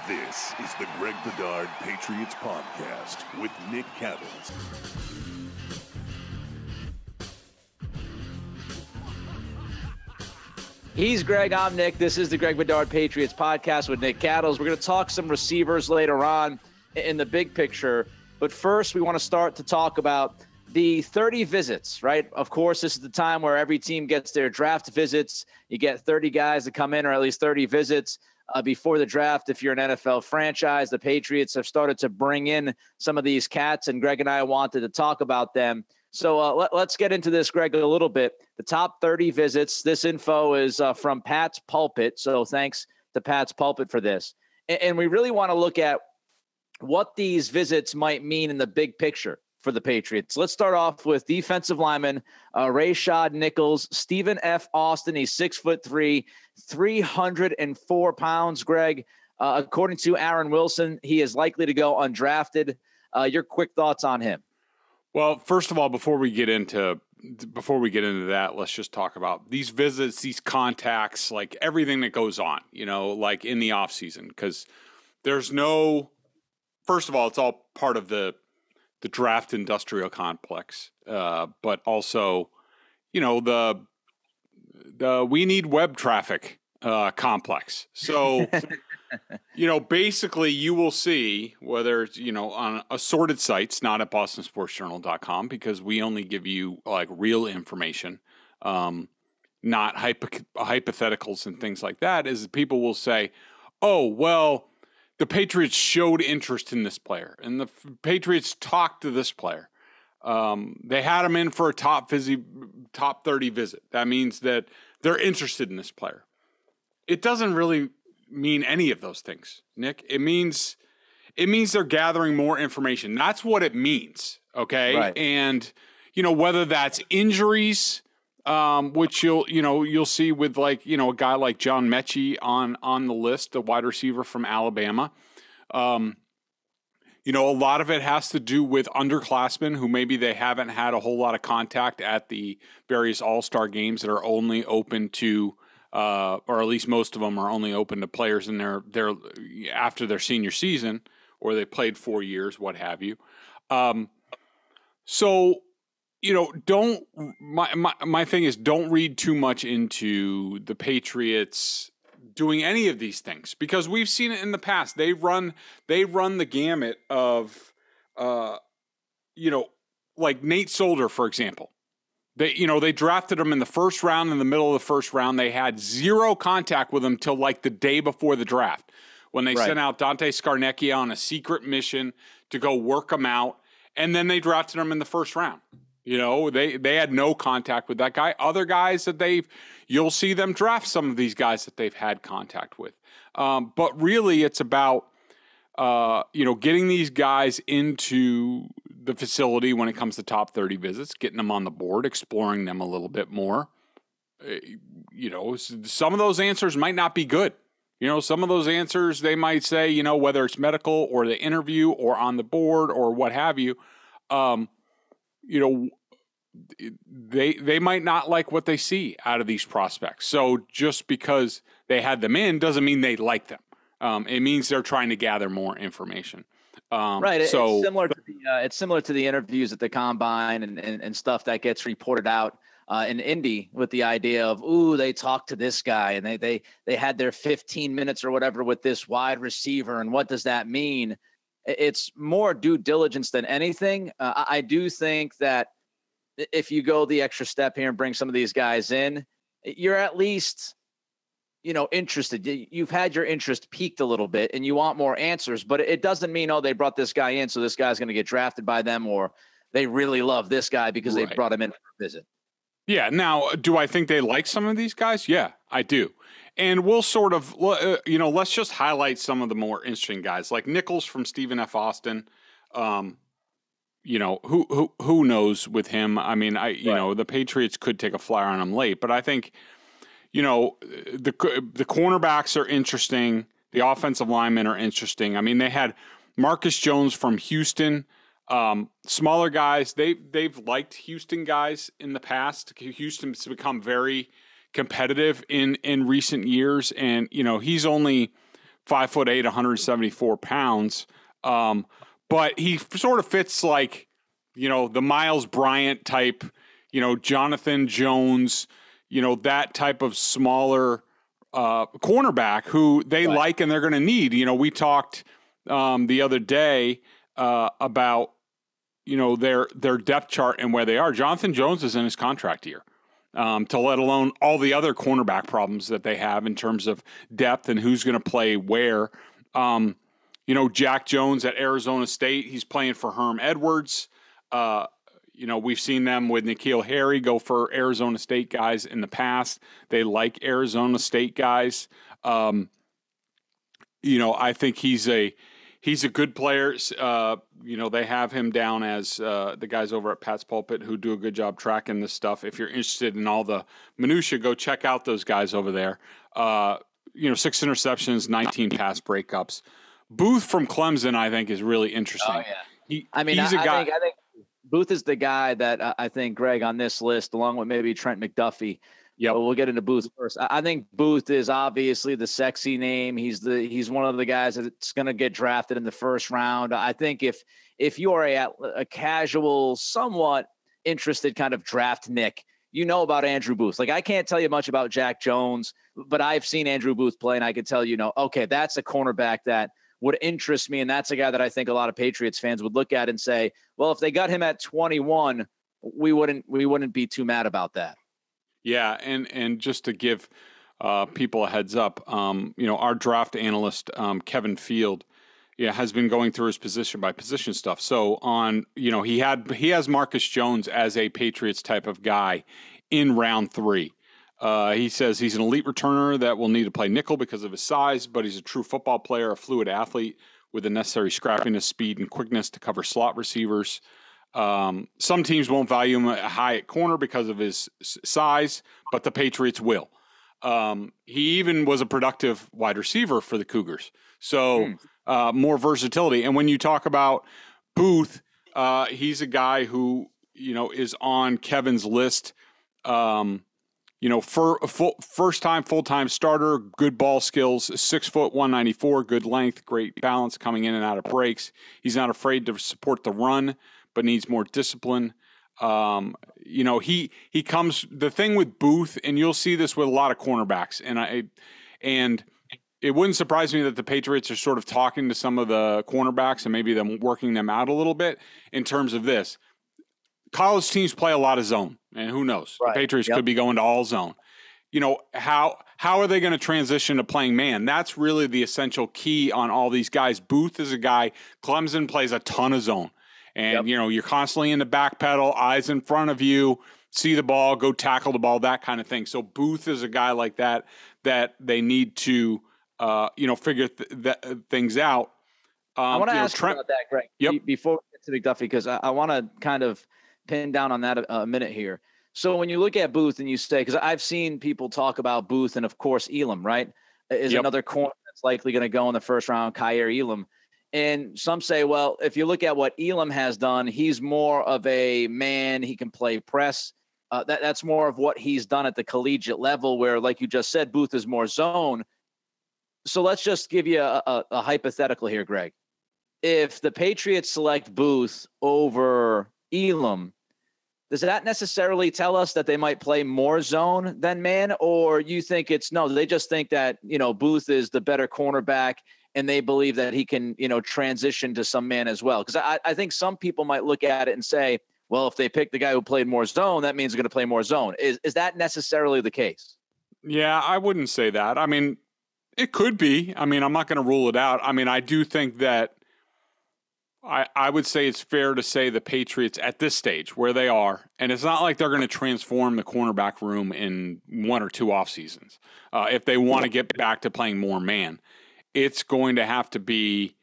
This is the Greg Bedard Patriots Podcast with Nick Cattles. He's Greg, I'm Nick. This is the Greg Bedard Patriots Podcast with Nick Cattles. We're going to talk some receivers later on in the big picture. But first, we want to start to talk about the 30 visits, right? Of course, this is the time where every team gets their draft visits. You get 30 guys to come in, or at least 30 visits before the draft. If you're an NFL franchise, the Patriots have started to bring in some of these cats, and Greg and I wanted to talk about them. So let's get into this, Greg, a little bit. The top 30 visits. This info is from Pat's Pulpit, so thanks to Pat's Pulpit for this. And we really want to look at what these visits might mean in the big picture for the Patriots. Let's start off with defensive lineman Rayshad Nichols, Stephen F. Austin. He's 6'3", 304 pounds, Greg. According to Aaron Wilson, he is likely to go undrafted. Your quick thoughts on him? Well, first of all, before we get into that, let's just talk about these visits, these contacts, like everything that goes on, like in the offseason, because there's no, first of all, it's all part of the draft industrial complex, but also, the we need web traffic complex. So, basically you will see whether it's, on assorted sites, not at bostonsportsjournal.com, because we only give you like real information, not hypotheticals and things like that, is people will say, oh, well, the Patriots showed interest in this player, and the Patriots talked to this player. They had him in for a top 30 visit. That means that they're interested in this player. It doesn't really mean any of those things, Nick. It means they're gathering more information. That's what it means, okay? Right. And whether that's injuries, which you'll see with a guy like John Metchie on the list, the wide receiver from Alabama. A lot of it has to do with underclassmen who maybe they haven't had a whole lot of contact at the various all-star games that are only open to, or at least most of them are only open to players in their after their senior season, or they played 4 years, what have you. My thing is, don't read too much into the Patriots doing any of these things, because we've seen it in the past. They run the gamut of, like Nate Solder, for example. They drafted him in the first round, in the middle of the first round. They had zero contact with him till like the day before the draft, when they sent out Dante Scarnecchia on a secret mission to go work him out, and then they drafted him in the first round. They had no contact with that guy. Other guys that you'll see them draft some of these guys that they've had contact with. But really it's about, getting these guys into the facility when it comes to top 30 visits, getting them on the board, exploring them a little bit more. Some of those answers might not be good. Some of those answers, they might say, whether it's medical or the interview or on the board or what have you, they might not like what they see out of these prospects. So just because they had them in doesn't mean they like them. It means they're trying to gather more information. Right. So it's similar to the interviews at the combine and stuff that gets reported out in Indy, with the idea of, they talked to this guy and they had their 15 minutes or whatever with this wide receiver. And what does that mean? It's more due diligence than anything. I do think that if you go the extra step here and bring some of these guys in, you're at least, interested. You've had your interest piqued a little bit and you want more answers, but it doesn't mean, they brought this guy in, so this guy's going to get drafted by them, or they really love this guy because they brought him in for a visit. Yeah. Now, do I think they like some of these guys? Yeah, I do. And we'll sort of, let's just highlight some of the more interesting guys, like Nichols from Stephen F. Austin. Who knows with him? I mean, the Patriots could take a flyer on him late, but I think, the cornerbacks are interesting. The offensive linemen are interesting. I mean, they had Marcus Jones from Houston. Smaller guys, they've liked Houston guys in the past. Houston's become very competitive in recent years, and he's only 5'8", 174 pounds. But he sort of fits like, the Miles Bryant type, Jonathan Jones, that type of smaller cornerback who they like and they're going to need. We talked the other day about, their depth chart and where they are. Jonathan Jones is in his contract year, to let alone all the other cornerback problems that they have in terms of depth and who's going to play where. Jack Jones at Arizona State, he's playing for Herm Edwards. We've seen them with N'Keal Harry go for Arizona State guys in the past. They like Arizona State guys. I think he's a good player. They have him down as the guys over at Pat's Pulpit who do a good job tracking this stuff. If you're interested in all the minutia, go check out those guys over there. 6 interceptions, 19 pass breakups. Booth from Clemson, I think, is really interesting. Oh, yeah. I think Booth is the guy that I think, Greg, on this list, along with maybe Trent McDuffie. Yeah, we'll get into Booth first. I think Booth is obviously the sexy name. He's one of the guys that's going to get drafted in the first round. I think if you are a casual, somewhat interested kind of draft Nick, about Andrew Booth. Like, I can't tell you much about Jack Jones, but I've seen Andrew Booth play, and I can tell okay, that's a cornerback that would interest me, and that's a guy that I think a lot of Patriots fans would look at and say, well, if they got him at 21, we wouldn't be too mad about that. Yeah, and just to give people a heads up, our draft analyst, Kevin Field, has been going through his position by position stuff. So he has Marcus Jones as a Patriots type of guy in round 3. He says he's an elite returner that will need to play nickel because of his size, but he's a true football player, a fluid athlete with the necessary scrappiness, speed, and quickness to cover slot receivers. Some teams won't value him high at corner because of his size, but the Patriots will. He even was a productive wide receiver for the Cougars. So more versatility. And when you talk about Booth, he's a guy who, is on Kevin's list. For a first-time, full-time starter, good ball skills, 6 foot, 194, good length, great balance coming in and out of breaks. He's not afraid to support the run, but needs more discipline. He comes. The thing with Booth, and you'll see this with a lot of cornerbacks, and it wouldn't surprise me that the Patriots are sort of talking to some of the cornerbacks and maybe them working them out a little bit in terms of this. College teams play a lot of zone, and who knows? Right. The Patriots could be going to all zone. How are they going to transition to playing man? That's really the essential key on all these guys. Booth is a guy. Clemson plays a ton of zone, and you're constantly in the back pedal, eyes in front of you, see the ball, go tackle the ball, that kind of thing. So Booth is a guy like that they need to figure things out. I want to ask you about that, Greg. Yep. Before we get to McDuffie, because I want to kind of pin down on that a minute here. So when you look at Booth and you say, because I've seen people talk about Booth and, of course, Elam, right, is another corner that's likely going to go in the first round, Kyer Elam. And some say, well, if you look at what Elam has done, he's more of a man. He can play press. That's more of what he's done at the collegiate level where, like you just said, Booth is more zone. So let's just give you a hypothetical here, Greg. If the Patriots select Booth over Elam, does that necessarily tell us that they might play more zone than man? Or you think they just think that, Booth is the better cornerback and they believe that he can, transition to some man as well? Because I think some people might look at it and say, well, if they pick the guy who played more zone, that means they're going to play more zone. Is that necessarily the case? Yeah, I wouldn't say that. I mean, it could be. I mean, I'm not going to rule it out. I mean, I do think that I would say it's fair to say the Patriots at this stage where they are, and it's not like they're going to transform the cornerback room in 1 or 2 off seasons. If they want to get back to playing more man, it's going to have to be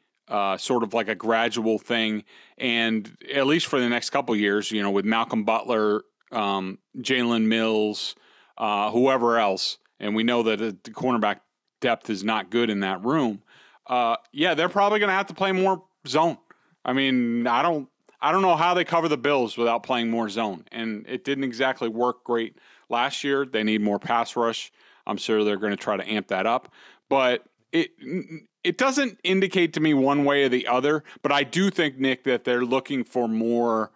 sort of like a gradual thing. And at least for the next couple of years, with Malcolm Butler, Jalen Mills, whoever else, and we know that the cornerback depth is not good in that room. They're probably going to have to play more zone. I mean, I don't know how they cover the Bills without playing more zone, and it didn't exactly work great last year. They need more pass rush. I'm sure they're going to try to amp that up, but it it doesn't indicate to me one way or the other, but I do think, Nick, that they're looking for more.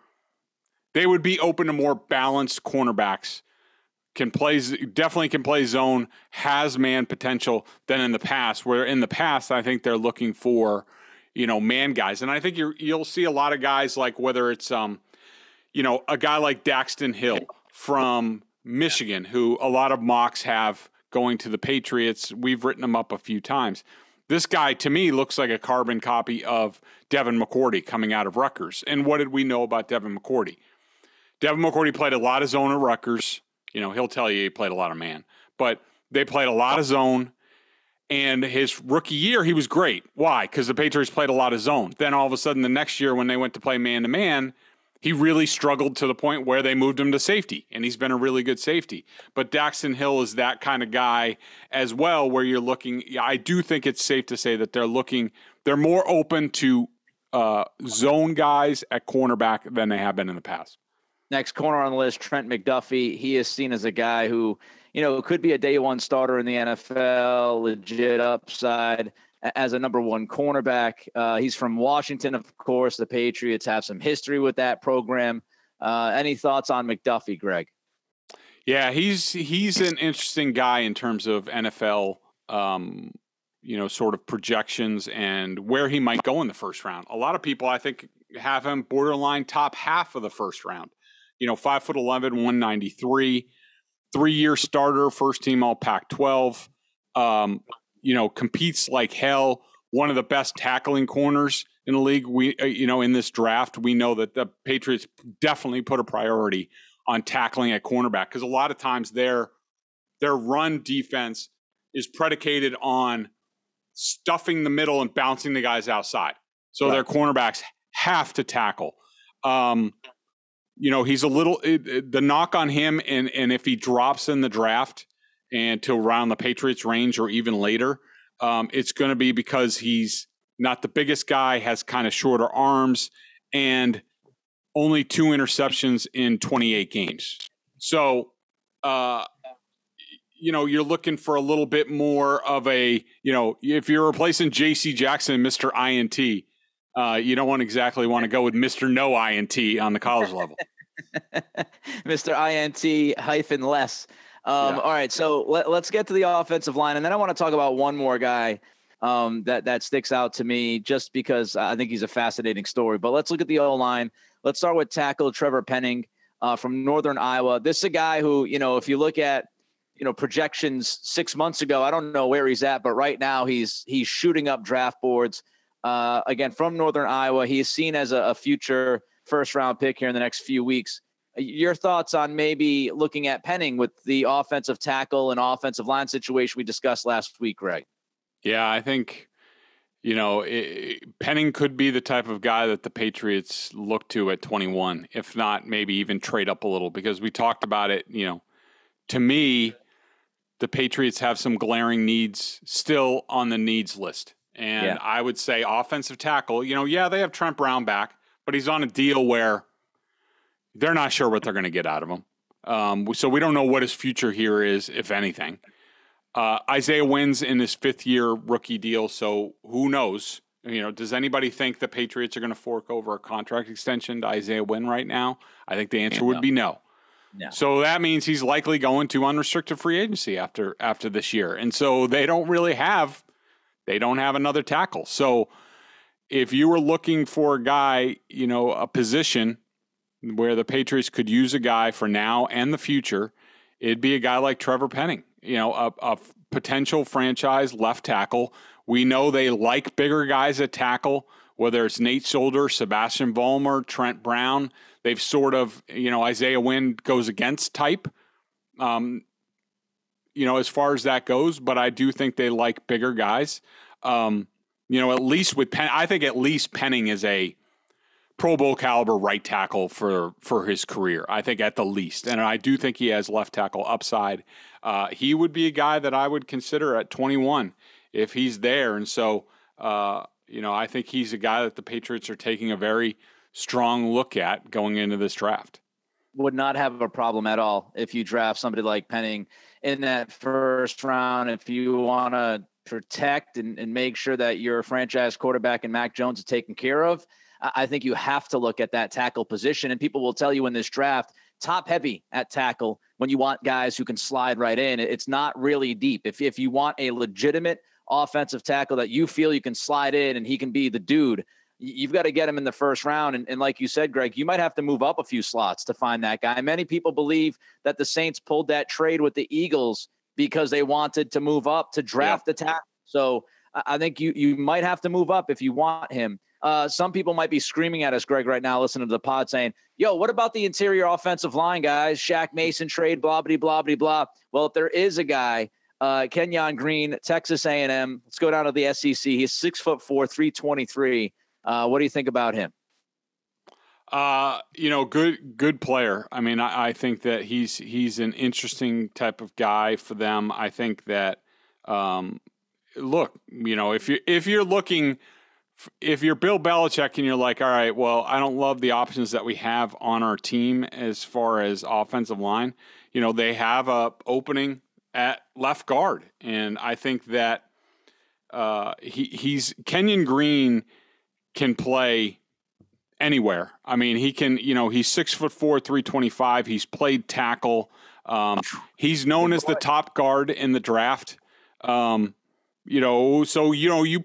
They would be open to more balanced cornerbacks. Definitely can play zone, has man potential than in the past. Where in the past, I think they're looking for, man guys, and I think you'll see a lot of guys like whether it's a guy like Daxton Hill from Michigan, who a lot of mocks have going to the Patriots. We've written him up a few times. This guy, to me, looks like a carbon copy of Devin McCourty coming out of Rutgers. And what did we know about Devin McCourty? Devin McCourty played a lot of zone at Rutgers. He'll tell you he played a lot of man. But they played a lot of zone. And his rookie year, he was great. Why? Because the Patriots played a lot of zone. Then all of a sudden, the next year when they went to play man-to-man, he really struggled to the point where they moved him to safety, and he's been a really good safety. But Daxton Hill is that kind of guy as well, where you're looking. I do think it's safe to say that they're more open to zone guys at cornerback than they have been in the past. Next corner on the list, Trent McDuffie. He is seen as a guy who, could be a day one starter in the NFL, legit upside as a number one cornerback. He's from Washington, of course. The Patriots have some history with that program. Any thoughts on McDuffie, Greg? Yeah, he's an interesting guy in terms of NFL, sort of projections and where he might go in the first round. A lot of people, I think, have him borderline top half of the first round. 5'11", 193, 3-year starter, first team all Pac-12. Competes like hell. One of the best tackling corners in the league. We, in this draft, we know that the Patriots definitely put a priority on tackling at cornerback because a lot of times their run defense is predicated on stuffing the middle and bouncing the guys outside. So Their cornerbacks have to tackle. He's a little the knock on him, and if he drops in the draft and to around the Patriots range or even later, it's going to be because he's not the biggest guy, has kind of shorter arms, and only 2 interceptions in 28 games. So, you're looking for a little bit more of a, if you're replacing J.C. Jackson and Mr. INT, you don't exactly want to go with Mr. No INT on the college level. Mr. INT hyphen less. All right, so let's get to the offensive line, and then I want to talk about one more guy that sticks out to me just because I think he's a fascinating story. But let's look at the O-line. Let's start with tackle Trevor Penning from Northern Iowa. This is a guy who, if you look at projections 6 months ago, I don't know where he's at, but right now he's shooting up draft boards. Again, from Northern Iowa, he is seen as a future first-round pick here in the next few weeks. Your thoughts on maybe looking at Penning with the offensive tackle and offensive line situation we discussed last week, Greg? Yeah, I think, Penning could be the type of guy that the Patriots look to at 21, if not maybe even trade up a little, because we talked about it, to me, the Patriots have some glaring needs still on the needs list. And I would say offensive tackle, they have Trent Brown back, but he's on a deal where they're not sure what they're going to get out of him. So we don't know what his future here is, if anything. Isaiah Wynn's in his 5th-year rookie deal, so who knows? Does anybody think the Patriots are going to fork over a contract extension to Isaiah Wynn right now? I think the answer would be no. No. So that means he's likely going to unrestricted free agency after this year. And so they don't have another tackle. So if you were looking for a guy, a position where the Patriots could use a guy for now and the future, it'd be a guy like Trevor Penning, a potential franchise left tackle. We know they like bigger guys at tackle, whether it's Nate Solder, Sebastian Vollmer, Trent Brown. They've sort of, Isaiah Wynn goes against type, as far as that goes. But I do think they like bigger guys. At least with Penning, I think at least Penning is a Pro Bowl caliber right tackle for his career. I think at the least. And I do think he has left tackle upside. He would be a guy that I would consider at 21 if he's there. And so, I think he's a guy that the Patriots are taking a very strong look at going into this draft. Would not have a problem at all if you draft somebody like Penning in that first round. If you want to, protect and make sure that your franchise quarterback and Mac Jones is taken care of, I think you have to look at that tackle position. And people will tell you in this draft, top heavy at tackle when you want guys who can slide right in. It's not really deep. If you want a legitimate offensive tackle that you feel you can slide in and he can be the dude, you've got to get him in the first round. And like you said, Greg, you might have to move up a few slots to find that guy. Many people believe that the Saints pulled that trade with the Eagles because they wanted to move up to draft the tackle. So I think you might have to move up if you want him. Some people might be screaming at us, Greg, right now, listening to the pod saying, yo, what about the interior offensive line, guys? Shaq Mason trade, blah, blah, blah, blah, blah. Well, if there is a guy, Kenyon Green, Texas A&M, let's go down to the SEC. He's 6'4", 323. What do you think about him? Good player. I mean, I think that he's an interesting type of guy for them. I think that, look, if you're looking, if you're Bill Belichick and you're like, all right, well, I don't love the options that we have on our team as far as offensive line. They have a opening at left guard, and I think that Kenyon Green can play anywhere. I mean, he can, he's 6'4", 325. He's played tackle. He's known as the top guard in the draft. You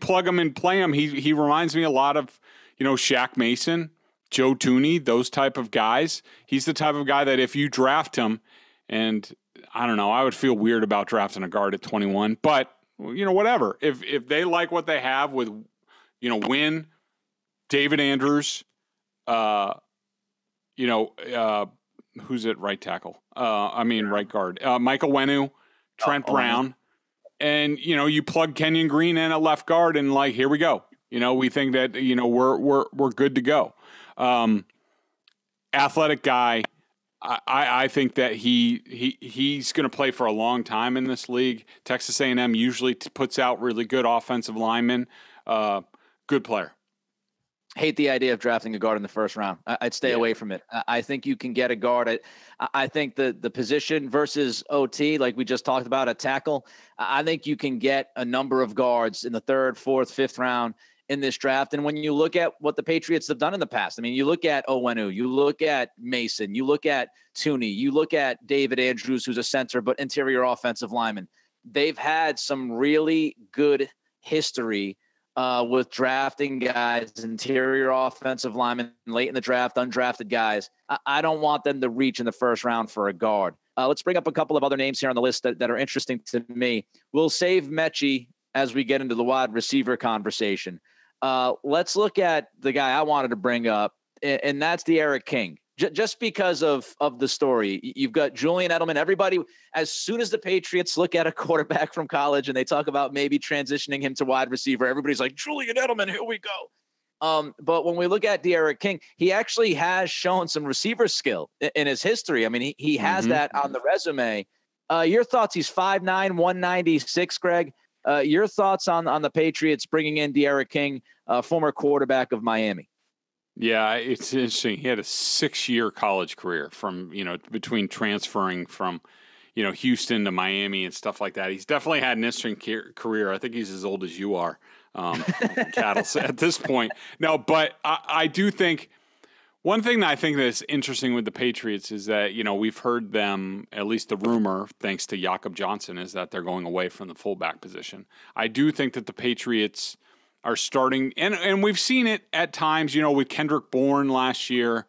plug him and play him. He reminds me a lot of, Shaq Mason, Joe Tooney, those type of guys. He's the type of guy that if you draft him, and I don't know, I would feel weird about drafting a guard at 21, but whatever. If they like what they have with, Wynn, David Andrews, who's at right tackle? Right guard. Michael Wenu, Trent Brown. And, you plug Kenyon Green in at left guard and here we go. We think that, we're good to go. Athletic guy. I think that he's going to play for a long time in this league. Texas A&M usually puts out really good offensive linemen. Good player. Hate the idea of drafting a guard in the first round. I'd stay away from it. I think you can get a guard. I think the position versus OT, like we just talked about at tackle, I think you can get a number of guards in the third, fourth, fifth round in this draft. And when you look at what the Patriots have done in the past, I mean, you look at Owenu, you look at Mason, you look at Tooney, you look at David Andrews, who's a center, but interior offensive lineman. They've had some really good history with drafting guys, interior offensive linemen, late in the draft, undrafted guys. I don't want them to reach in the first round for a guard. Let's bring up a couple of other names here on the list that are interesting to me. We'll save Metchie as we get into the wide receiver conversation. Let's look at the guy I wanted to bring up, and that's D'Eriq King. Just because of the story. You've got Julian Edelman. Everybody, as soon as the Patriots look at a quarterback from college and they talk about maybe transitioning him to wide receiver, everybody's like, Julian Edelman, here we go. But when we look at D'Eriq King, he actually has shown some receiver skill in his history. I mean, he has that on the resume. Your thoughts? He's 5'9", 196, Greg. Your thoughts on the Patriots bringing in D'Eriq King, former quarterback of Miami? Yeah, it's interesting. He had a 6-year college career from, between transferring from, Houston to Miami and stuff like that. He's definitely had an interesting career. I think he's as old as you are, Cattle, at this point. No, but I do think one thing that I think that's interesting with the Patriots is that, we've heard them, at least the rumor, thanks to Jakob Johnson, is that they're going away from the fullback position. I do think that the Patriots are starting, and we've seen it at times, with Kendrick Bourne last year,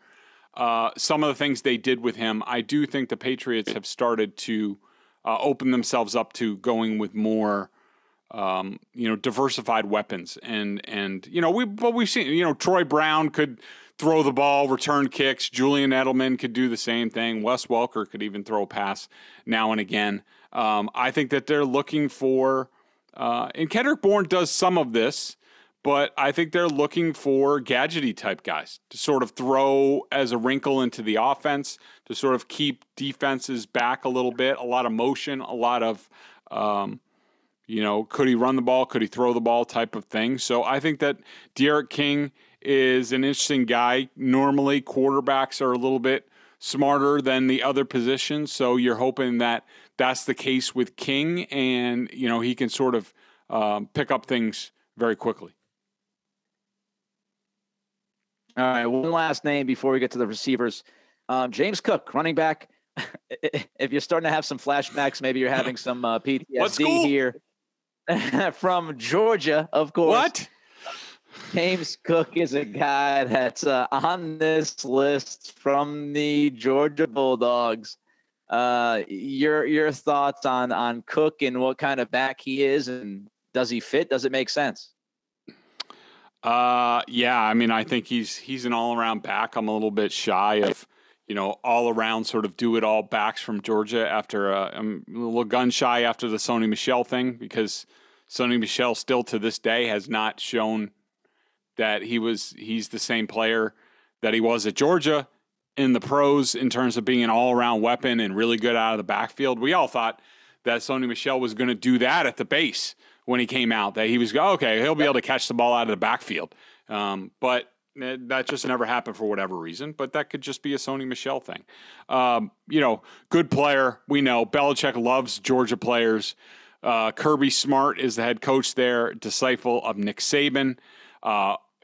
some of the things they did with him. I do think the Patriots have started to open themselves up to going with more, diversified weapons. We've seen, Troy Brown could throw the ball, return kicks. Julian Edelman could do the same thing. Wes Welker could even throw a pass now and again. I think that they're looking for, and Kendrick Bourne does some of this, but I think they're looking for gadgety type guys to sort of throw as a wrinkle into the offense, to sort of keep defenses back a little bit, a lot of motion, a lot of, could he run the ball, could he throw the ball type of thing. So I think that D'Eriq King is an interesting guy. Normally quarterbacks are a little bit smarter than the other positions, so you're hoping that that's the case with King, and he can sort of pick up things very quickly. All right, one last name before we get to the receivers. James Cook, running back. If you're starting to have some flashbacks, maybe you're having some PTSD here. From Georgia, of course. What? James Cook is a guy that's on this list from the Georgia Bulldogs. Your thoughts on Cook and what kind of back he is, and does he fit? Does it make sense? Yeah, I mean, I think he's an all-around back. I'm a little bit shy of, all-around sort of do-it-all backs from Georgia after I'm a little gun-shy after the Sony Michel thing, because Sony Michel still to this day has not shown that he's the same player that he was at Georgia in the pros in terms of being an all-around weapon and really good out of the backfield. We all thought that Sony Michel was going to do that at the base when he came out, that he was, okay, he'll be able to catch the ball out of the backfield. But that just never happened for whatever reason, but that could just be a Sony Michel thing. Good player. We know Belichick loves Georgia players. Kirby Smart is the head coach there, disciple of Nick Saban.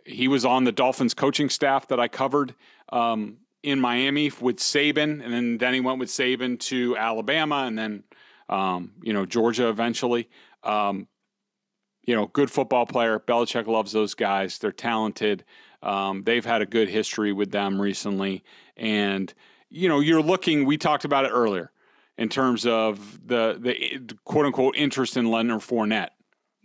He was on the Dolphins coaching staff that I covered in Miami with Saban, and then he went with Saban to Alabama, and then Georgia eventually. Good football player. Belichick loves those guys. They're talented. They've had a good history with them recently. And, you're looking, we talked about it earlier, in terms of the quote-unquote interest in Leonard Fournette.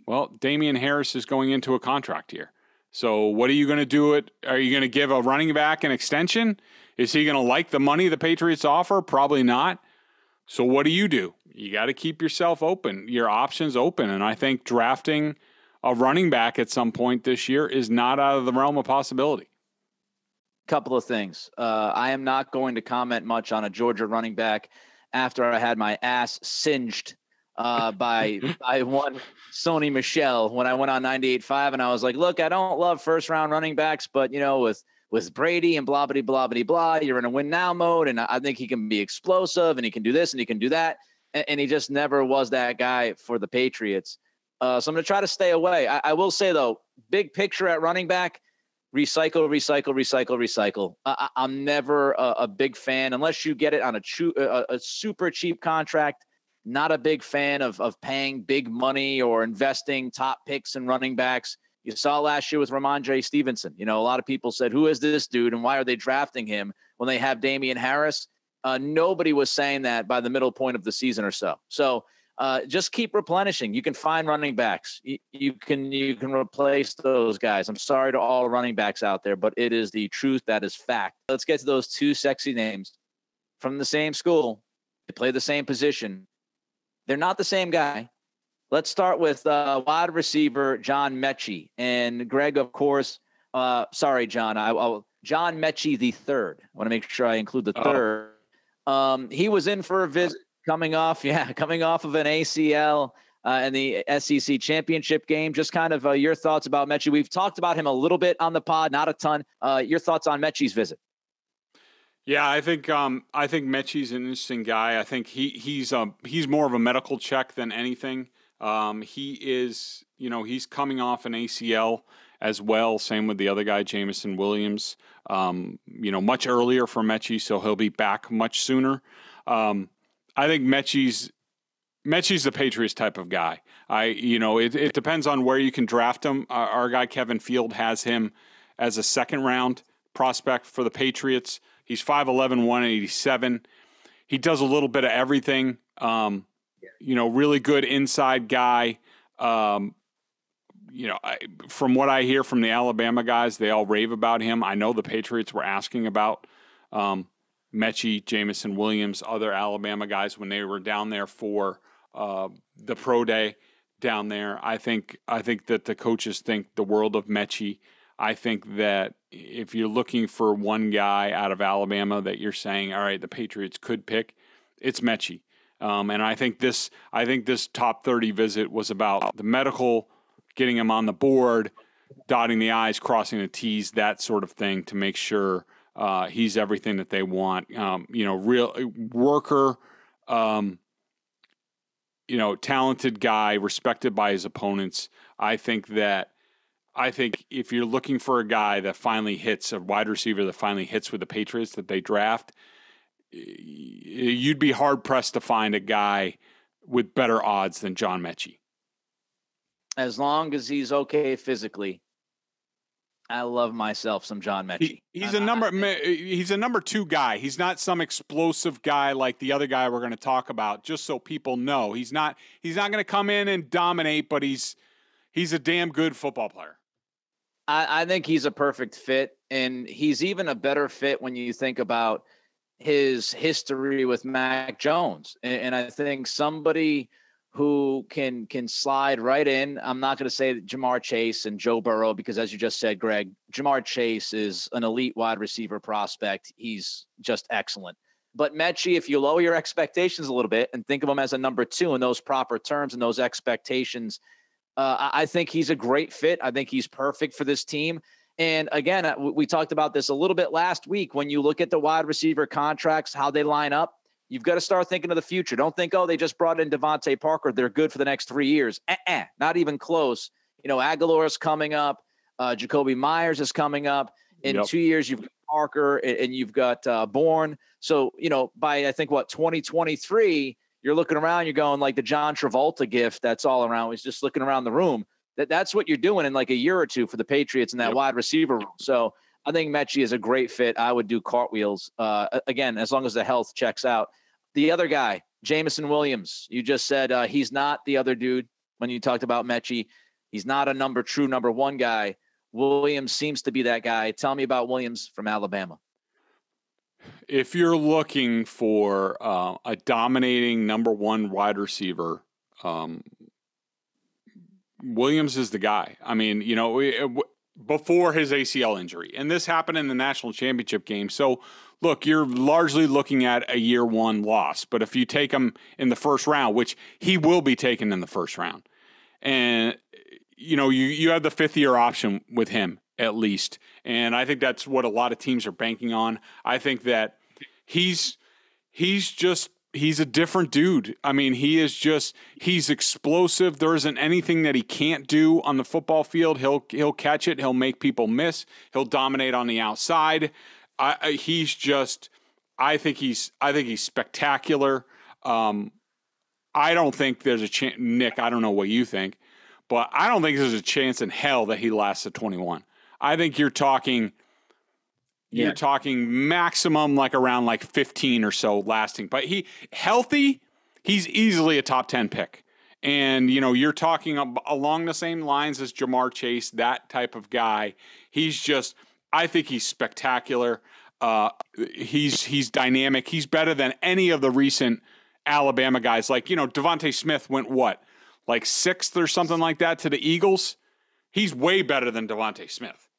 Well, Damian Harris is going into a contract here. So what are you going to do? Are you going to give a running back an extension? Is he going to like the money the Patriots offer? Probably not. So what do? You got to keep yourself open, your options open. And I think drafting a running back at some point this year is not out of the realm of possibility. Couple of things. I am not going to comment much on a Georgia running back after I had my ass singed by one Sony Michel when I went on 98.5, and I was like, look, I don't love first round running backs, but with Brady and blah, blah, blah, blah, blah, you're in a win now mode. And I think he can be explosive and he can do this and he can do that. And he just never was that guy for the Patriots. So I'm going to try to stay away. I will say, though, big picture at running back, recycle. I'm never a big fan, unless you get it on a super cheap contract. Not a big fan of paying big money or investing top picks in running backs. You saw last year with Ramondre Stevenson. A lot of people said, who is this dude and why are they drafting him when they have Damian Harris? Nobody was saying that by the middle point of the season or so. So just keep replenishing. You can find running backs. You can replace those guys. I'm sorry to all running backs out there, but it is the truth. That is fact. Let's get to those two sexy names from the same school. They play the same position. They're not the same guy. Let's start with wide receiver John Metchie. And Greg, of course, sorry, John. John Metchie the third. I want to make sure I include the third. He was in for a visit coming off of an ACL in the SEC championship game. Just kind of your thoughts about Metchie. We've talked about him a little bit on the pod, not a ton. Your thoughts on Metchie's visit? Yeah, I think Metchie's an interesting guy. I think he's more of a medical check than anything. He is, he's coming off an ACL as well. Same with the other guy, Jameson Williams. Much earlier for Metchie, so he'll be back much sooner. I think Metchie's the Patriots type of guy. It depends on where you can draft him. Our guy Kevin Field has him as a second round prospect for the Patriots. He's 5'11", 187. He does a little bit of everything. Really good inside guy. From what I hear from the Alabama guys, they all rave about him. I know the Patriots were asking about Metchie, Jameson Williams, other Alabama guys when they were down there for the pro day down there. I think that the coaches think the world of Metchie. I think that if you're looking for one guy out of Alabama that you're saying, all right, the Patriots could pick, it's Metchie. And I think this top 30 visit was about the medical, getting him on the board, dotting the I's, crossing the T's, that sort of thing to make sure he's everything that they want. Real worker. talented guy, respected by his opponents. I think if you're looking for a guy that finally hits, a wide receiver that finally hits with the Patriots that they draft, you'd be hard pressed to find a guy with better odds than John Metchie. As long as he's okay physically, I love myself some John Metchie. He's a number 2 guy. He's not some explosive guy like the other guy we're going to talk about. Just so people know, he's not going to come in and dominate, but he's a damn good football player. I think he's a perfect fit, and he's even a better fit when you think about his history with Mac Jones. And I think somebody who can slide right in. I'm not going to say Jamar Chase and Joe Burrow, because as you just said, Greg, Jamar Chase is an elite wide receiver prospect. He's just excellent. But Metchie, if you lower your expectations a little bit and think of him as a number 2 in those proper terms and those expectations, I think he's a great fit. I think he's perfect for this team. And again, we talked about this a little bit last week. When you look at the wide receiver contracts, how they line up, you've got to start thinking of the future. Don't think, they just brought in Devontae Parker, they're good for the next 3 years. Not even close. Aguilar is coming up. Jacoby Myers is coming up. In 2 years, you've got Parker and you've got Bourne. So, by, I think, 2023, you're looking around, you're going like the John Travolta gift that's all around. He's just looking around the room. That's what you're doing in like a year or two for the Patriots in that wide receiver room. So I think Metchie is a great fit. I would do cartwheels, again, as long as the health checks out. The other guy, Jameson Williams, you just said he's not the other dude when you talked about Metchie. He's not a true number 1 guy. Williams seems to be that guy. Tell me about Williams from Alabama. If you're looking for a dominating number 1 wide receiver, Williams is the guy. I mean, before his ACL injury, and this happened in the national championship game. So look, you're largely looking at a year 1 loss, but if you take him in the first round, which he will be taken in the first round, and you have the 5th year option with him at least. And I think that's what a lot of teams are banking on. I think that he's a different dude. I mean, he's explosive. There isn't anything that he can't do on the football field. He'll catch it. He'll make people miss. He'll dominate on the outside. I think he's spectacular. I don't think there's a chance, Nick, I don't know what you think, but I don't think there's a chance in hell that he lasts at 21. I think you're talking maximum like around like 15 or so lasting. But he's easily a top 10 pick. And, you're talking along the same lines as Jamar Chase, that type of guy. I think he's spectacular. He's dynamic. He's better than any of the recent Alabama guys. Like, Devontae Smith went like 6th or something like that to the Eagles. He's way better than Devontae Smith.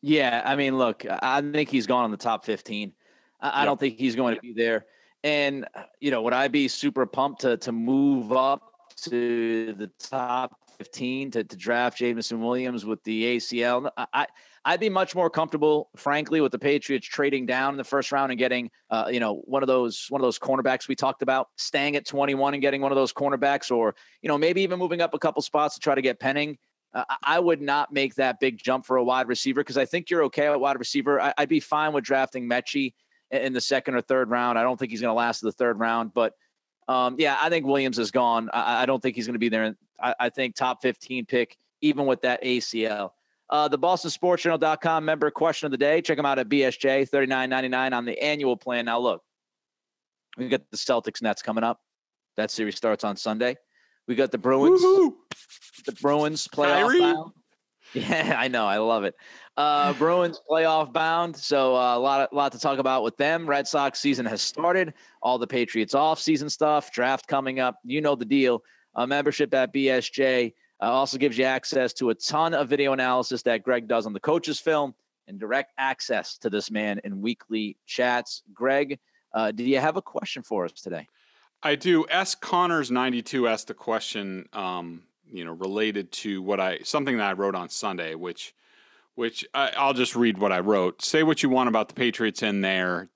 Yeah, I mean, look, I think he's gone in the top 15. I don't think he's going to be there. And, would I be super pumped to move up to the top 15 to draft Jameson Williams with the ACL? I'd be much more comfortable, frankly, with the Patriots trading down in the first round and getting, one of those cornerbacks we talked about, staying at 21 and getting one of those cornerbacks, or, maybe even moving up a couple spots to try to get Penning. I would not make that big jump for a wide receiver because I think you're okay at wide receiver. I'd be fine with drafting Metchie in the 2nd or 3rd round. I don't think he's going to last to the 3rd round, but I think Williams is gone. I don't think he's going to be there. I think top 15 pick, even with that ACL. The BostonSportsJournal.com member question of the day. Check them out at BSJ, $39.99 on the annual plan. Now, look, we got the Celtics Nets coming up. That series starts on Sunday. We got the Bruins. Woo-hoo! The Bruins playoff bound. Yeah, I know. I love it. Bruins playoff bound. So a lot to talk about with them. Red Sox season has started. All the Patriots off-season stuff. Draft coming up. You know the deal. Membership at BSJ also gives you access to a ton of video analysis that Greg does on the coach's film and direct access to this man in weekly chats. Greg, do you have a question for us today? I do. S. Connors 92 asked a question, related to something that I wrote on Sunday, which which I'll just read what I wrote. Say what you want about the Patriots in their ...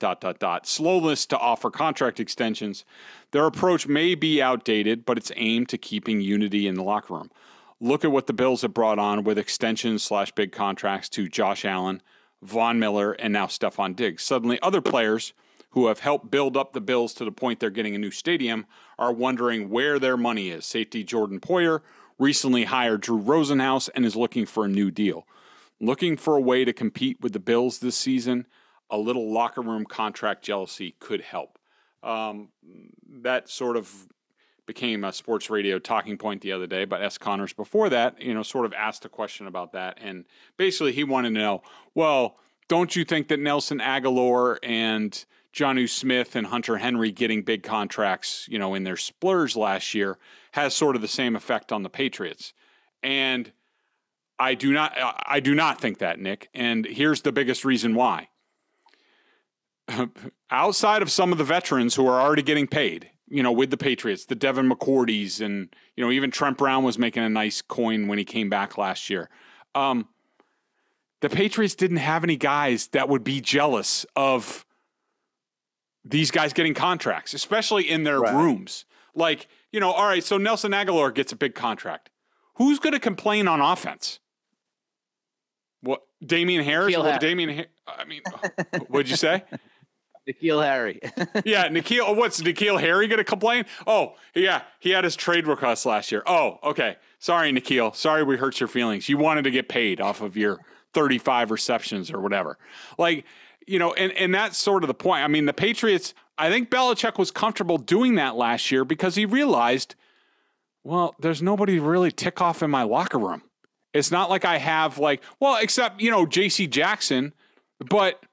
slowness to offer contract extensions. Their approach may be outdated, but it's aimed to keeping unity in the locker room. Look at what the Bills have brought on with extensions / big contracts to Josh Allen, Von Miller, and now Stephon Diggs. Suddenly, other players who have helped build up the Bills to the point they're getting a new stadium are wondering where their money is. Safety Jordan Poyer recently hired Drew Rosenhaus and is looking for a new deal. Looking for a way to compete with the Bills this season, a little locker room contract jealousy could help. That sort of became a sports radio talking point the other day, but S. Connors before that, sort of asked a question about that. And basically he wanted to know, well, don't you think that Nelson Aguilar and Jonnu Smith and Hunter Henry getting big contracts, in their splurs last year has sort of the same effect on the Patriots? And I do not think that, Nick. And here's the biggest reason why. Outside of some of the veterans who are already getting paid, with the Patriots, the Devin McCourties, and, even Trent Brown was making a nice coin when he came back last year. The Patriots didn't have any guys that would be jealous of these guys getting contracts, especially in their rooms. Like, all right, so Nelson Aguilar gets a big contract. Who's going to complain on offense? What, Damian Harris? What'd you say? N'Keal Harry. Yeah, N'Keal. What's N'Keal Harry going to complain? Oh, yeah, he had his trade request last year. Oh, okay. Sorry, N'Keal. Sorry we hurt your feelings. You wanted to get paid off of your 35 receptions or whatever. Like, and that's sort of the point. I mean, the Patriots, I think Belichick was comfortable doing that last year because he realized, well, there's nobody to really tick off in my locker room. It's not like I have except, J.C. Jackson, but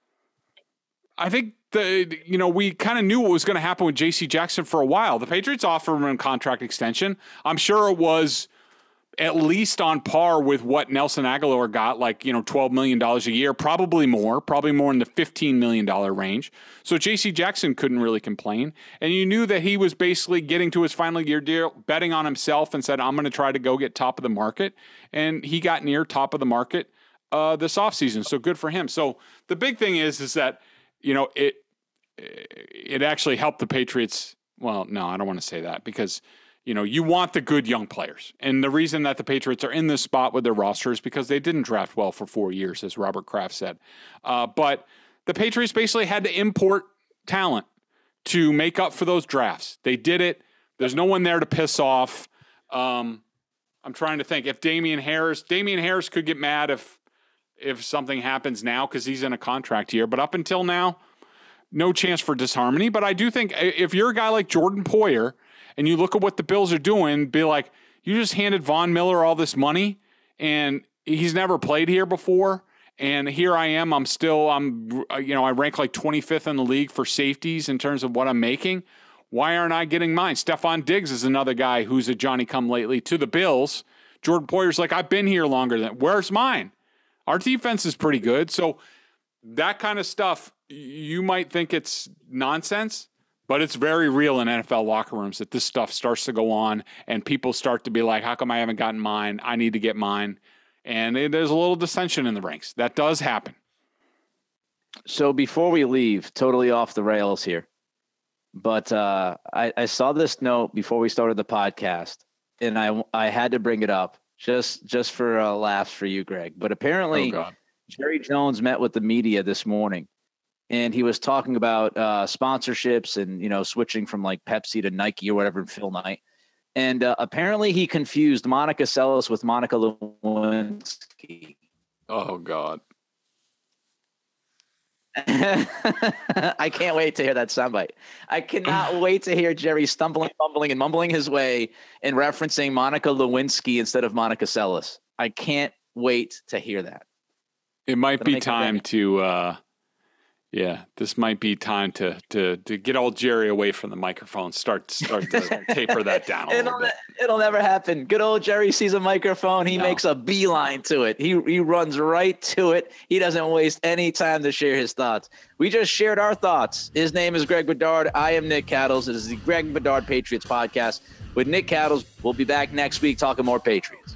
I think we kind of knew what was going to happen with J.C. Jackson for a while. The Patriots offered him a contract extension. I'm sure it was at least on par with what Nelson Aguilar got, $12 million a year, probably more in the $15 million range. So J.C. Jackson couldn't really complain. And you knew that he was basically getting to his final year deal, betting on himself and said, I'm going to try to go get top of the market. And he got near top of the market this offseason. So good for him. So the big thing is that, it actually helped the Patriots. Well, no, I don't want to say that because, you want the good young players. And the reason that the Patriots are in this spot with their roster is because they didn't draft well for 4 years, as Robert Kraft said. But the Patriots basically had to import talent to make up for those drafts. They did it. There's no one there to piss off. I'm trying to think. If Damian Harris could get mad if something happens now because he's in a contract year. But up until now, no chance for disharmony. But I do think if you're a guy like Jordan Poyer and you look at what the Bills are doing, be like, you just handed Von Miller all this money and he's never played here before. And here I am. I rank like 25th in the league for safeties in terms of what I'm making. Why aren't I getting mine? Stephon Diggs is another guy who's a Johnny-come-lately to the Bills. Jordan Poyer's like, I've been here longer than, where's mine? Our defense is pretty good. So that kind of stuff, you might think it's nonsense, but it's very real in NFL locker rooms that this stuff starts to go on and people start to be like, how come I haven't gotten mine? I need to get mine. And there's a little dissension in the ranks. That does happen. So before we leave, totally off the rails here, but I saw this note before we started the podcast, and I had to bring it up just for laughs for you, Greg. But apparently Jerry Jones met with the media this morning, and he was talking about sponsorships and, switching from like Pepsi to Nike or whatever in Phil Knight. And apparently he confused Monica Seles with Monica Lewinsky. Oh, God. I can't wait to hear that soundbite. I cannot wait to hear Jerry stumbling, fumbling, and mumbling his way and referencing Monica Lewinsky instead of Monica Seles. I can't wait to hear that. It might be time to this might be time to get old Jerry away from the microphone. Start to taper that down a little bit. It'll never happen. Good old Jerry sees a microphone. He makes a beeline to it. He runs right to it. He doesn't waste any time to share his thoughts. We just shared our thoughts. His name is Greg Bedard. I am Nick Cattles. It is the Greg Bedard Patriots Podcast with Nick Cattles. We'll be back next week talking more Patriots.